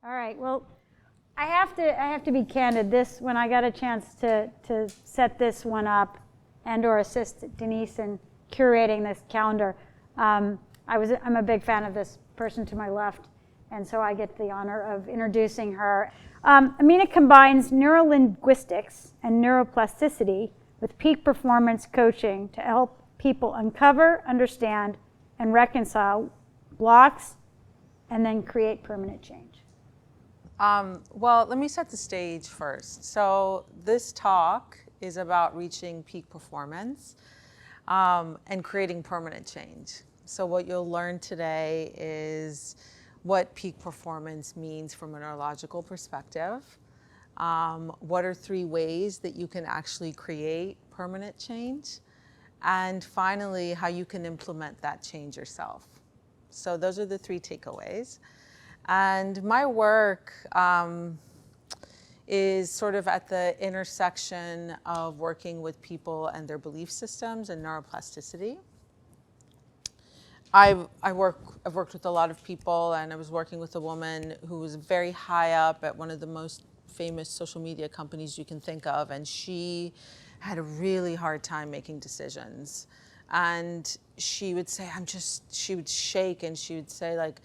All right. Well, I have to be candid. When I got a chance to set this one up and/or assist Denise in curating this calendar, I'm a big fan of this person to my left, and so I get the honor of introducing her. Amina combines neurolinguistics and neuroplasticity with peak performance coaching to help people uncover, understand, and reconcile blocks, and then create permanent change. Well, let me set the stage first. So this talk is about reaching peak performance and creating permanent change. So what you'll learn today is what peak performance means from a neurological perspective. What are 3 ways that you can actually create permanent change? And finally, how you can implement that change yourself. So those are the 3 takeaways. And my work is sort of at the intersection of working with people and their belief systems and neuroplasticity. I've worked with a lot of people, and I was working with a woman who was very high up at one of the most famous social media companies you can think of, and she had a really hard time making decisions. And she would say, she would shake and she would say, like,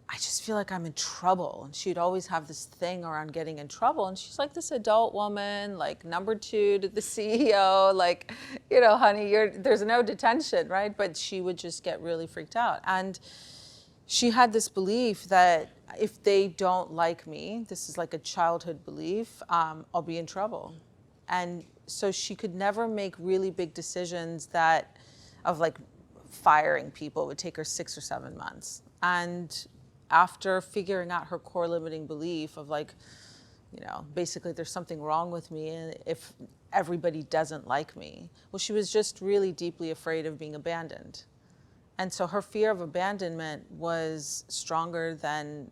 I just feel like I'm in trouble. And she'd always have this thing around getting in trouble. And she's like this adult woman, like number 2 to the CEO, like, honey, there's no detention, right? But she would just get really freaked out. And she had this belief that if they don't like me, this is like a childhood belief, I'll be in trouble. And so she could never make really big decisions of like firing people. It would take her 6 or 7 months. And after figuring out her core limiting belief of like, basically there's something wrong with me if everybody doesn't like me. Well, she was just really deeply afraid of being abandoned. And so her fear of abandonment was stronger than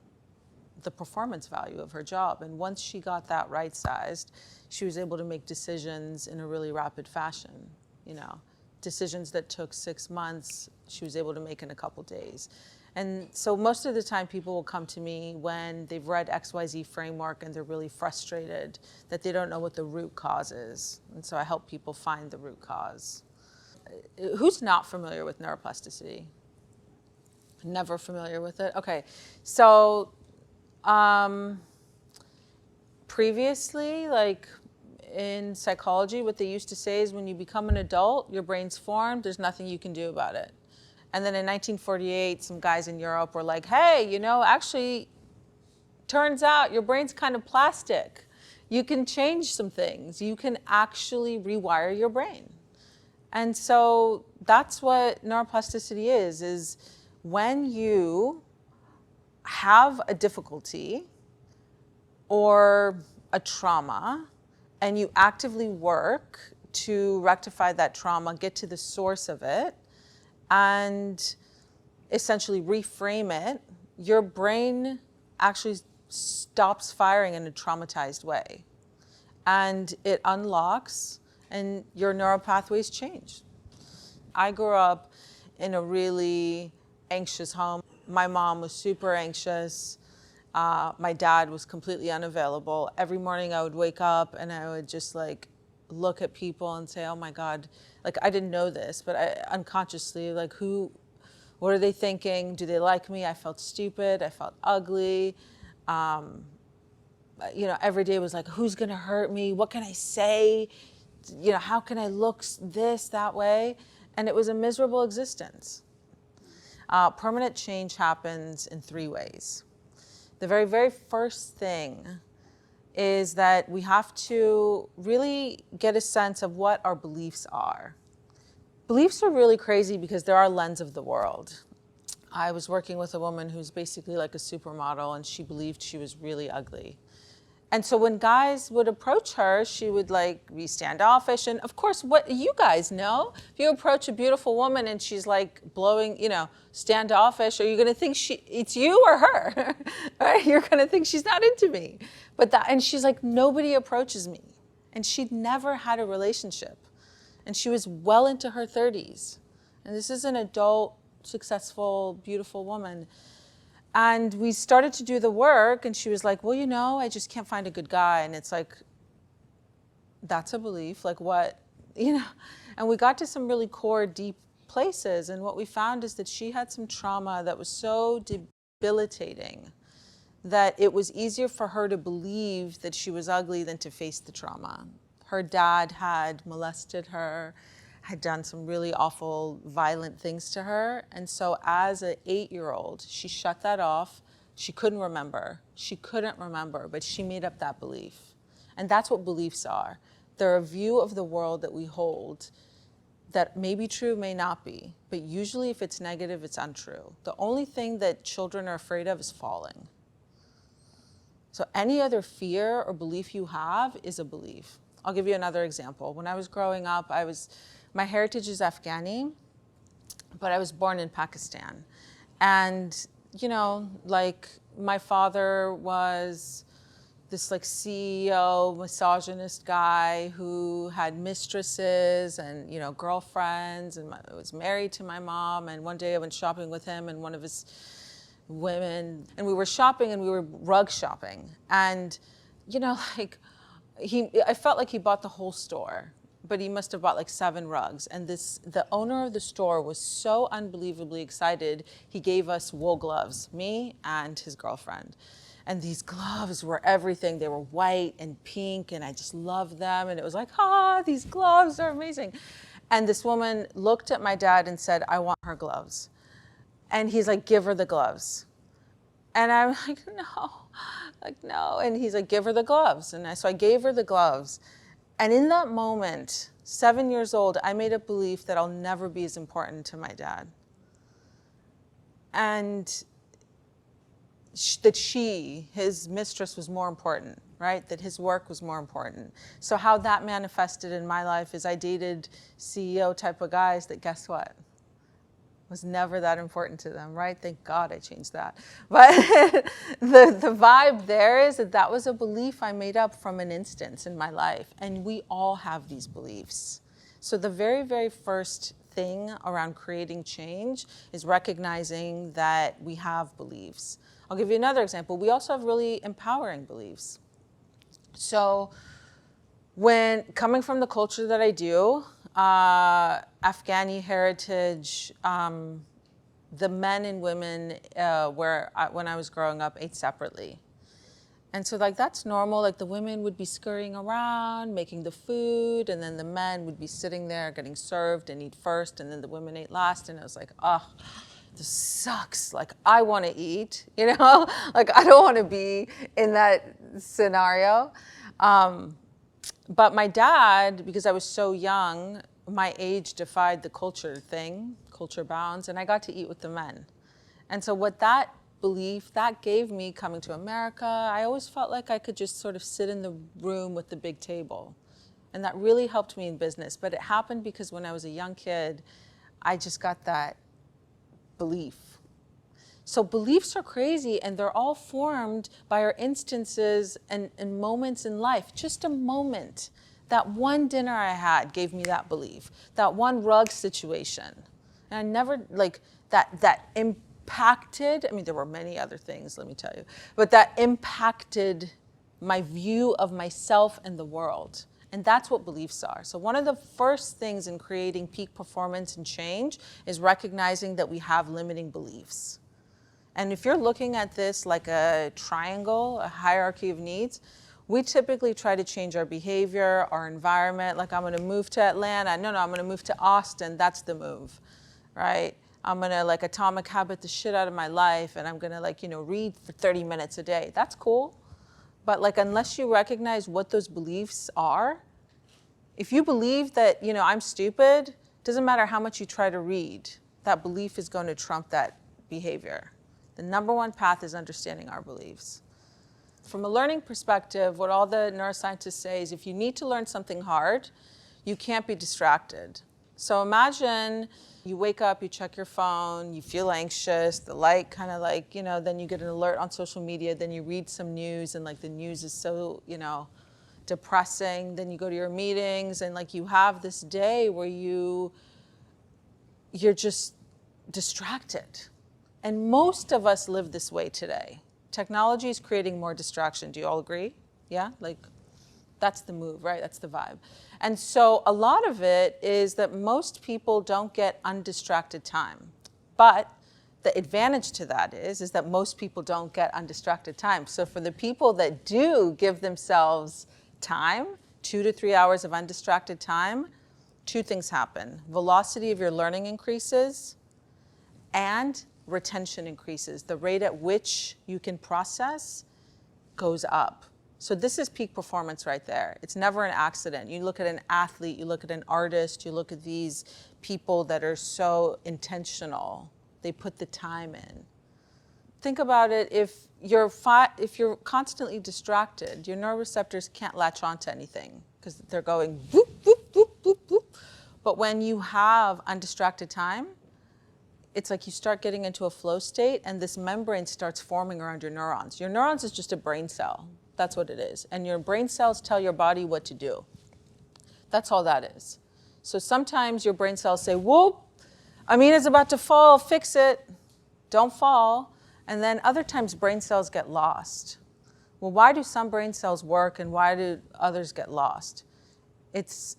the performance value of her job. And once she got that right-sized, she was able to make decisions in a really rapid fashion. Decisions that took 6 months, she was able to make in a couple days. And so most of the time people will come to me when they've read XYZ framework and they're really frustrated that they don't know what the root cause is. And so I help people find the root cause. Who's not familiar with neuroplasticity? Never familiar with it? Okay, so previously, like in psychology, what they used to say is when you become an adult, your brain's formed, there's nothing you can do about it. And then in 1948, some guys in Europe were like, hey, actually, turns out your brain's kind of plastic. You can change some things. You can actually rewire your brain. And so that's what neuroplasticity is when you have a difficulty or a trauma and you actively work to rectify that trauma, get to the source of it, and essentially reframe it, your brain actually stops firing in a traumatized way. And it unlocks and your neural pathways change. I grew up in a really anxious home. My mom was super anxious. My dad was completely unavailable. Every morning I would wake up and I would just like look at people and say, oh my God, like I didn't know this, but I unconsciously, like what are they thinking? Do they like me? I felt stupid. I felt ugly. Every day was like, who's gonna hurt me? What can I say? How can I look this, that way? And it was a miserable existence. Permanent change happens in 3 ways. The very, very first thing is that we have to really get a sense of what our beliefs are. Beliefs are really crazy because they're our lens of the world. I was working with a woman who's basically like a supermodel, and she believed she was really ugly. And so when guys would approach her, she would like be standoffish. And of course, what you guys know, if you approach a beautiful woman and she's like blowing, standoffish, are you gonna think it's you or her? Right? You're gonna think she's not into me. And she's like, nobody approaches me. And she'd never had a relationship. And she was well into her 30s. And this is an adult, successful, beautiful woman. And we started to do the work, and she was like, well, you know, I just can't find a good guy. And it's like, that's a belief, like what, you know? And we got to some really core, deep places. And what we found is that she had some trauma that was so debilitating that it was easier for her to believe that she was ugly than to face the trauma. Her dad had molested her, had done some really awful, violent things to her. And so as an 8-year-old, she shut that off. She couldn't remember. She couldn't remember, but she made up that belief. And that's what beliefs are. They're a view of the world that we hold that may be true, may not be. But usually if it's negative, it's untrue. The only thing that children are afraid of is falling. So any other fear or belief you have is a belief. I'll give you another example. When I was growing up, my heritage is Afghani, but I was born in Pakistan. And, you know, like my father was this like CEO, misogynist guy who had mistresses and, you know, girlfriends, and was married to my mom. And one day I went shopping with him and one of his women, and we were shopping and we were rug shopping. And, you know, like I felt like he bought the whole store, but he must have bought like 7 rugs. And the owner of the store was so unbelievably excited, he gave us wool gloves, me and his girlfriend. And these gloves were everything. They were white and pink, and I just loved them. And it was like, these gloves are amazing. And this woman looked at my dad and said, I want her gloves. And he's like, give her the gloves. And I'm like, no. And he's like, give her the gloves. And so I gave her the gloves. And in that moment, 7 years old, I made a belief that I'll never be as important to my dad. And that his mistress, was more important, right? That his work was more important. So how that manifested in my life is I dated CEO type of guys that, guess what? Was never that important to them, right? Thank God I changed that. But the vibe there is that was a belief I made up from an instance in my life. And we all have these beliefs. So the very, very first thing around creating change is recognizing that we have beliefs. I'll give you another example. We also have really empowering beliefs. So when coming from the culture that I do, Afghani heritage, the men and women when I was growing up ate separately. And so like that's normal, like the women would be scurrying around, making the food, and then the men would be sitting there getting served and eat first, and then the women ate last, and I was like, this sucks. Like I want to eat, you know? Like I don't want to be in that scenario. But my dad, because I was so young, my age defied the culture bounds, and I got to eat with the men. And so what that belief, that gave me coming to America, I always felt like I could just sort of sit in the room with the big table. And that really helped me in business. But it happened because when I was a young kid, I just got that belief. So beliefs are crazy, and they're all formed by our instances and moments in life. Just a moment. That one dinner I had gave me that belief. That one rug situation. And I never, like, that impacted, I mean, there were many other things, let me tell you, but that impacted my view of myself and the world. And that's what beliefs are. So one of the first things in creating peak performance and change is recognizing that we have limiting beliefs. And if you're looking at this like a triangle, a hierarchy of needs, we typically try to change our behavior, our environment. Like I'm gonna move to Atlanta. No, I'm gonna move to Austin. That's the move, right? I'm gonna like atomic habit the shit out of my life, and I'm gonna like, read for 30 minutes a day. That's cool. But like, unless you recognize what those beliefs are, if you believe that, I'm stupid, doesn't matter how much you try to read, that belief is going to trump that behavior. The number one path is understanding our beliefs. From a learning perspective, what all the neuroscientists say is if you need to learn something hard, you can't be distracted. So imagine you wake up, you check your phone, you feel anxious, the light kind of like, then you get an alert on social media, then you read some news, and like the news is so, depressing. Then you go to your meetings, and like you have this day where you're just distracted. And most of us live this way today. Technology is creating more distraction. Do you all agree? Yeah? Like, that's the move, right? That's the vibe. And so a lot of it is that most people don't get undistracted time. But the advantage to that is that most people don't get undistracted time. So for the people that do give themselves time, 2 to 3 hours of undistracted time, two things happen. Velocity of your learning increases and retention increases. The rate at which you can process goes up. So this is peak performance right there. It's never an accident. You look at an athlete, you look at an artist, you look at these people that are so intentional. They put the time in. Think about it, if you're constantly distracted, your neuroreceptors can't latch onto anything because they're going boop, boop, boop, boop, boop. But when you have undistracted time, it's like you start getting into a flow state and this membrane starts forming around your neurons. Your neurons is just a brain cell. That's what it is. And your brain cells tell your body what to do. That's all that is. So sometimes your brain cells say, whoop, Amina's about to fall, fix it. Don't fall. And then other times brain cells get lost. Well, why do some brain cells work and why do others get lost? It's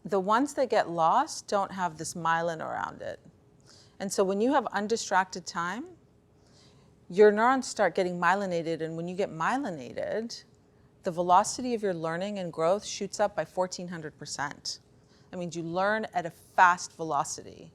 the ones that get lost don't have this myelin around it. And so when you have undistracted time, your neurons start getting myelinated, and when you get myelinated, the velocity of your learning and growth shoots up by 1,400%. That means you learn at a fast velocity.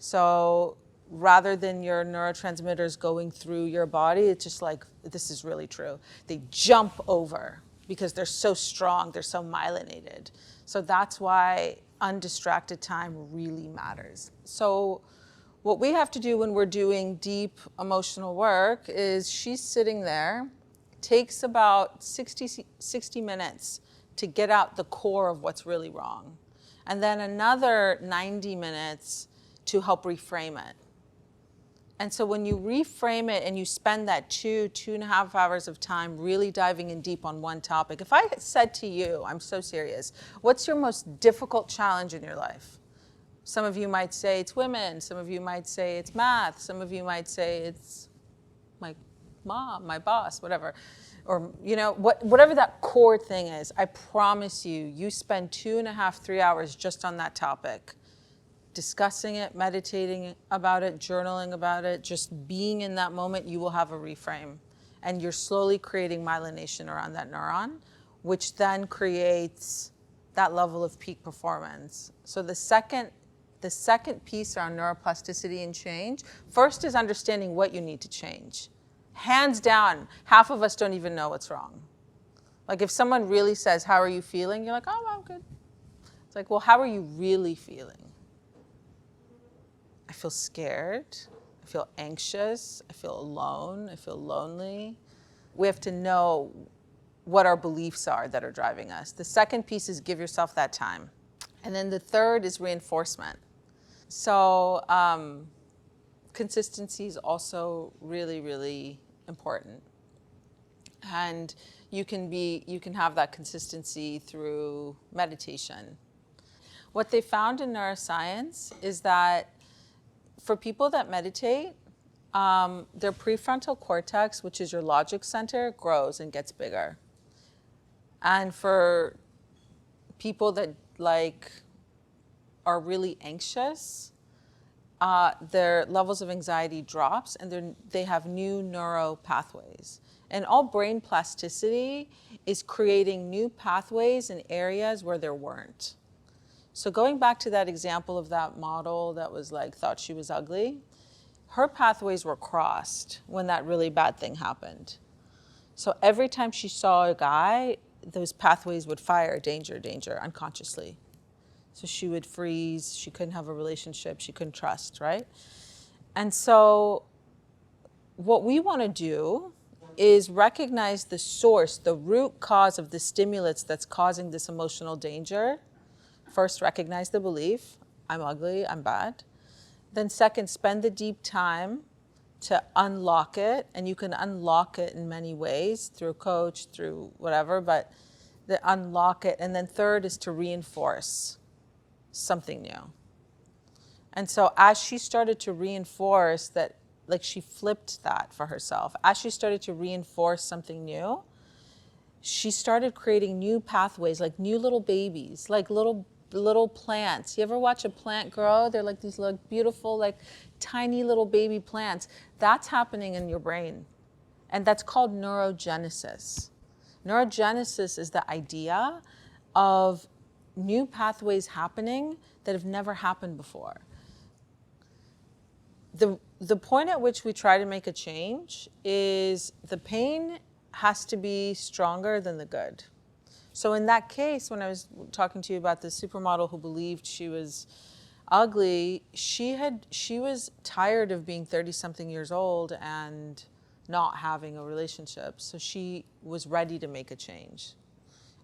So rather than your neurotransmitters going through your body, it's just like, this is really true. They jump over because they're so strong, they're so myelinated. So that's why undistracted time really matters. So what we have to do when we're doing deep emotional work is she's sitting there, takes about 60 minutes to get out the core of what's really wrong. And then another 90 minutes to help reframe it. And so when you reframe it and you spend that 2.5 hours of time really diving in deep on one topic, if I said to you, I'm so serious, what's your most difficult challenge in your life? Some of you might say it's women, some of you might say it's math, some of you might say it's my mom, my boss, whatever. Or, you know, whatever that core thing is, I promise you, you spend 2.5, 3 hours just on that topic, discussing it, meditating about it, journaling about it, just being in that moment, you will have a reframe. And you're slowly creating myelination around that neuron, which then creates that level of peak performance. So the second piece around neuroplasticity and change, first is understanding what you need to change. Hands down, half of us don't even know what's wrong. Like if someone really says, how are you feeling? You're like, oh, I'm good. It's like, well, how are you really feeling? I feel scared, I feel anxious, I feel alone, I feel lonely. We have to know what our beliefs are that are driving us. The second piece is give yourself that time. And then the third is reinforcement. So consistency is also really, really important. And you can have that consistency through meditation. What they found in neuroscience is that for people that meditate, their prefrontal cortex, which is your logic center, grows and gets bigger. And for people that are really anxious, their levels of anxiety drops and they have new neural pathways. And all brain plasticity is creating new pathways in areas where there weren't. So going back to that example of that model that was thought she was ugly, her pathways were crossed when that really bad thing happened. So every time she saw a guy, those pathways would fire, danger, danger, unconsciously. So she would freeze, she couldn't have a relationship, she couldn't trust, right? And so what we want to do is recognize the source, the root cause of the stimulus that's causing this emotional danger. First, recognize the belief, I'm ugly, I'm bad. Then second, spend the deep time to unlock it. And you can unlock it in many ways, through a coach, through whatever, but unlock it. And then third is to reinforce something new. And so as she started to reinforce that, like she flipped that for herself, as she started to reinforce something new, she started creating new pathways, like new little babies, like little plants. You ever watch a plant grow? They're like these like beautiful, like tiny little baby plants. That's happening in your brain. And that's called neurogenesis. Neurogenesis is the idea of new pathways happening that have never happened before. The point at which we try to make a change is the pain has to be stronger than the good. So in that case, when I was talking to you about the supermodel who believed she was ugly, she was tired of being 30-something years old and not having a relationship. So she was ready to make a change.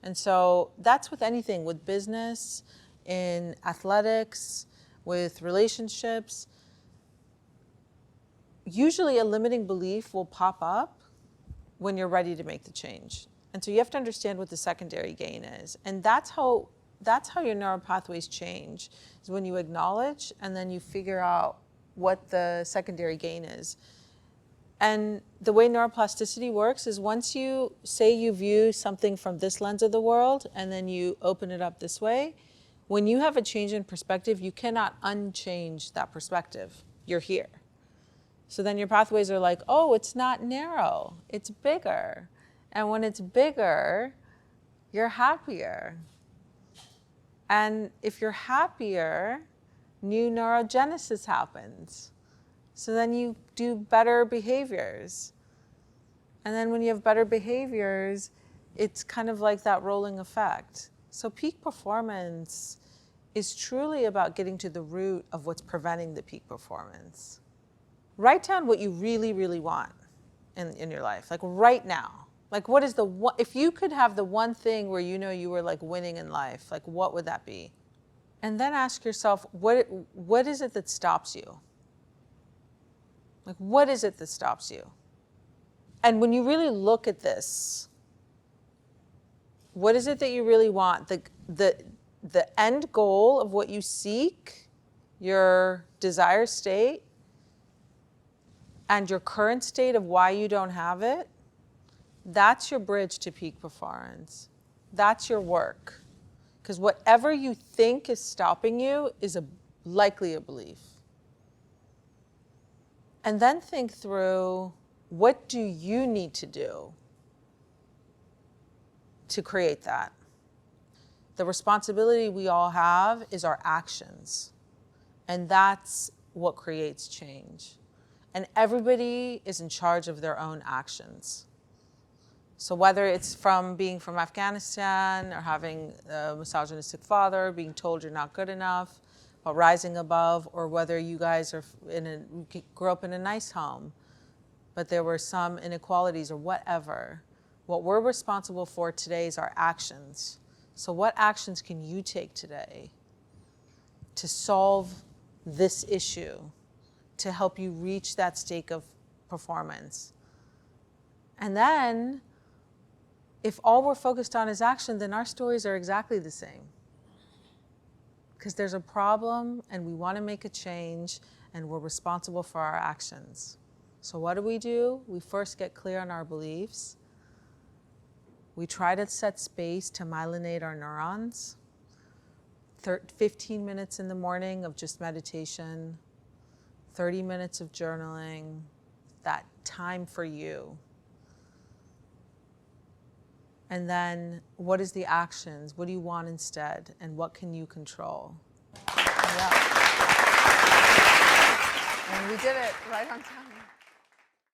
And so that's with anything, with business, in athletics, with relationships. Usually a limiting belief will pop up when you're ready to make the change. And so you have to understand what the secondary gain is. And that's how your neural pathways change, is when you acknowledge and then you figure out what the secondary gain is. And the way neuroplasticity works is once you say you view something from this lens of the world and then you open it up this way, when you have a change in perspective, you cannot unchange that perspective. You're here. So then your pathways are like, oh, it's not narrow, it's bigger. And when it's bigger, you're happier. And if you're happier, new neurogenesis happens. So then you do better behaviors. And then when you have better behaviors, it's kind of like that rolling effect. So peak performance is truly about getting to the root of what's preventing the peak performance. Write down what you really, really want in your life, like right now. Like what is the one, if you could have the one thing where you know you were like winning in life, like what would that be? And then ask yourself, what is it that stops you? Like what is it that stops you? And when you really look at this, what is it that you really want? The end goal of what you seek, your desire state, and your current state of why you don't have it, that's your bridge to peak performance. That's your work. Because whatever you think is stopping you is likely a belief. And then think through, what do you need to do to create that? The responsibility we all have is our actions. And that's what creates change. And everybody is in charge of their own actions. So whether it's being from Afghanistan or having a misogynistic father, being told you're not good enough, or rising above, or whether you guys are grew up in a nice home, but there were some inequalities or whatever, what we're responsible for today is our actions. So what actions can you take today to solve this issue, to help you reach that state of performance? And then, if all we're focused on is action, then our stories are exactly the same. Because there's a problem and we want to make a change and we're responsible for our actions. So what do? We first get clear on our beliefs. We try to set space to myelinate our neurons. 15 minutes in the morning of just meditation, 30 minutes of journaling, that time for you. And then, what is the actions? What do you want instead? And what can you control? Yeah. And we did it right on time.